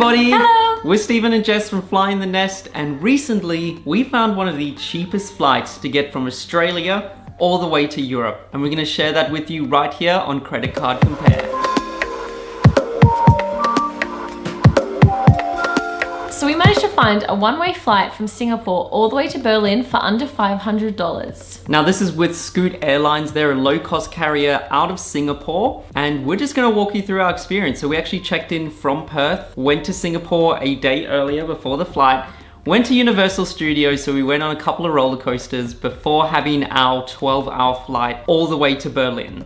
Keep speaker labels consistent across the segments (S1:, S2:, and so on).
S1: everybody!
S2: Hello!
S1: We're Stephen and Jess from Flying the Nest, and recently we found one of the cheapest flights to get from Australia all the way to Europe. And we're going to share that with you right here on Credit Card Compare.
S2: So we managed to find a one-way flight from Singapore all the way to Berlin for under $500.
S1: Now this is with Scoot Airlines. They're a low-cost carrier out of Singapore, and we're just going to walk you through our experience. So we actually checked in from Perth, went to Singapore a day earlier before the flight, went to Universal Studios, so we went on a couple of roller coasters before having our 12-hour flight all the way to Berlin.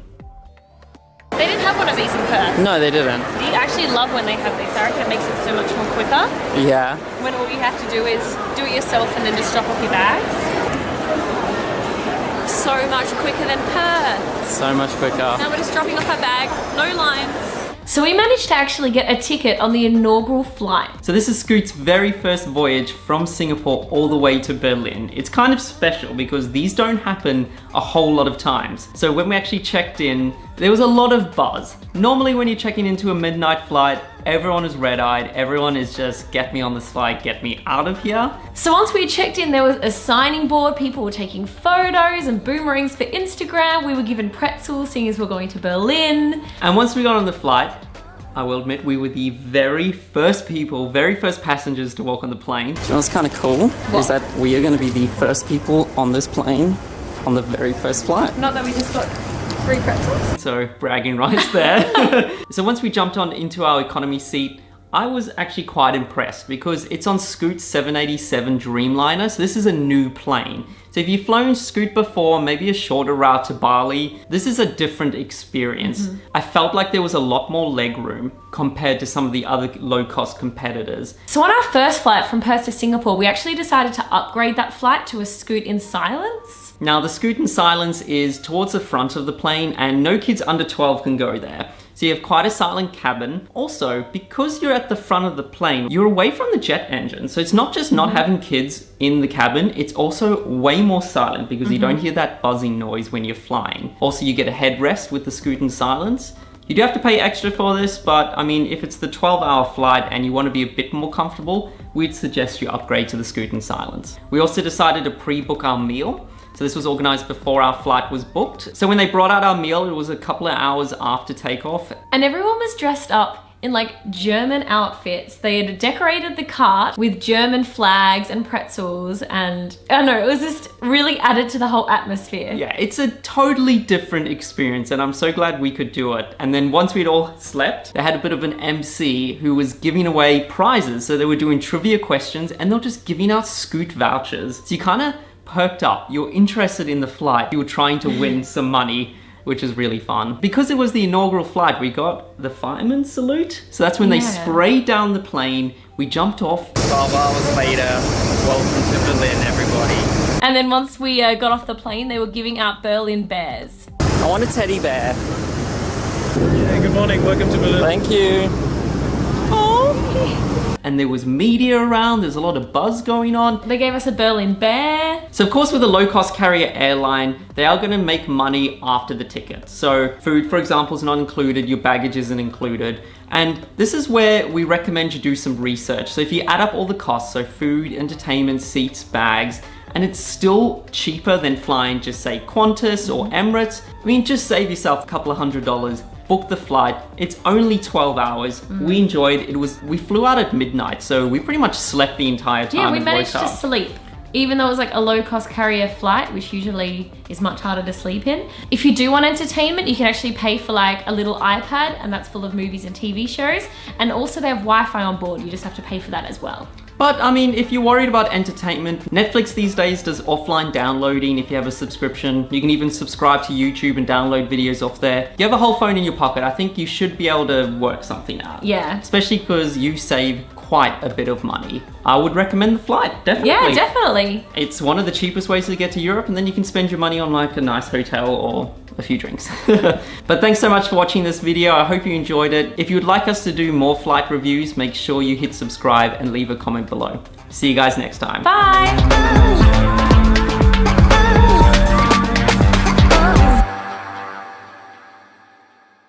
S2: They didn't have one of these in Perth.
S1: No, they didn't.
S2: You actually love when they have these. I reckon it makes it so much more quicker.
S1: Yeah.
S2: When all you have to do is do it yourself and then just drop off your bags. So much quicker than Perth.
S1: So much quicker.
S2: Now we're just dropping off our bag, no lines. So we managed to actually get a ticket on the inaugural flight.
S1: So this is Scoot's very first voyage from Singapore all the way to Berlin. It's kind of special because these don't happen a whole lot of times. So when we actually checked in, there was a lot of buzz. Normally when you're checking into a midnight flight, everyone is red-eyed. Everyone is just, get me on this flight, get me out of here.
S2: So once we checked in, there was a signing board. People were taking photos and boomerangs for Instagram. We were given pretzels, seeing as we're going to Berlin.
S1: And once we got on the flight, I will admit we were the very first passengers to walk on the plane.
S3: You know what's kind of cool? Is that we are going to be the first people on this plane on the very first flight.
S2: Not that we just got free pretzels.
S1: So bragging rights there. So once we jumped on into our economy seat, I was actually quite impressed because it's on Scoot's 787 Dreamliner. So this is a new plane. So if you've flown Scoot before, maybe a shorter route to Bali, this is a different experience. I felt like there was a lot more leg room compared to some of the other low-cost competitors.
S2: So on our first flight from Perth to Singapore, we actually decided to upgrade that flight to a Scoot in Silence.
S1: Now the Scoot in Silence is towards the front of the plane and no kids under 12 can go there. So you have quite a silent cabin. Also, because you're at the front of the plane, you're away from the jet engine. So it's not just not having kids in the cabin, it's also way more silent because you don't hear that buzzing noise when you're flying. Also, you get a headrest with the Scoot in Silence. You do have to pay extra for this, but I mean, if it's the 12-hour flight and you want to be a bit more comfortable, we'd suggest you upgrade to the Scoot in Silence. We also decided to pre-book our meal. So this was organized before our flight was booked. So when they brought out our meal, it was a couple of hours after takeoff.
S2: And everyone was dressed up in like German outfits. They had decorated the cart with German flags and pretzels, and I don't know, it was just really added to the whole atmosphere.
S1: Yeah, it's a totally different experience and I'm so glad we could do it. And then once we'd all slept, they had a bit of an MC who was giving away prizes. So they were doing trivia questions and they were just giving out Scoot vouchers. So you kind of perked up, you're interested in the flight, you were trying to win some money, which is really fun. Because it was the inaugural flight, we got the fireman salute. So that's when they sprayed down the plane, we jumped off.
S3: 12 hours later, welcome to Berlin, everybody.
S2: And then once we got off the plane, they were giving out Berlin bears.
S3: I want a teddy bear.
S4: Yeah, good morning, welcome to Berlin.
S3: Thank you.
S1: And there was media around, there's a lot of buzz going on.
S2: They gave us a Berlin bear.
S1: So of course with a low-cost carrier airline, they are going to make money after the ticket. So food, for example, is not included, your baggage isn't included. And this is where we recommend you do some research. So if you add up all the costs, so food, entertainment, seats, bags, and it's still cheaper than flying just say Qantas or Emirates, I mean, just save yourself a couple of $100. Book the flight. It's only 12 hours. We enjoyed it. We flew out at midnight, so we pretty much slept the entire time.
S2: Yeah, we
S1: and
S2: managed
S1: woke
S2: to
S1: up.
S2: sleep. Even though it was like a low-cost carrier flight, which usually is much harder to sleep in. If you do want entertainment, you can actually pay for like a little iPad, and that's full of movies and TV shows. And also they have Wi-Fi on board. You just have to pay for that as well.
S1: But I mean, if you're worried about entertainment, Netflix these days does offline downloading if you have a subscription. You can even subscribe to YouTube and download videos off there. You have a whole phone in your pocket, I think you should be able to work something out.
S2: Yeah.
S1: Especially because you save quite a bit of money. I would recommend the flight, definitely.
S2: Yeah, definitely.
S1: It's one of the cheapest ways to get to Europe, and then you can spend your money on like a nice hotel or a few drinks. But thanks so much for watching this video. I hope you enjoyed it. If you would like us to do more flight reviews, make sure you hit subscribe and leave a comment below. See you guys next time.
S2: Bye.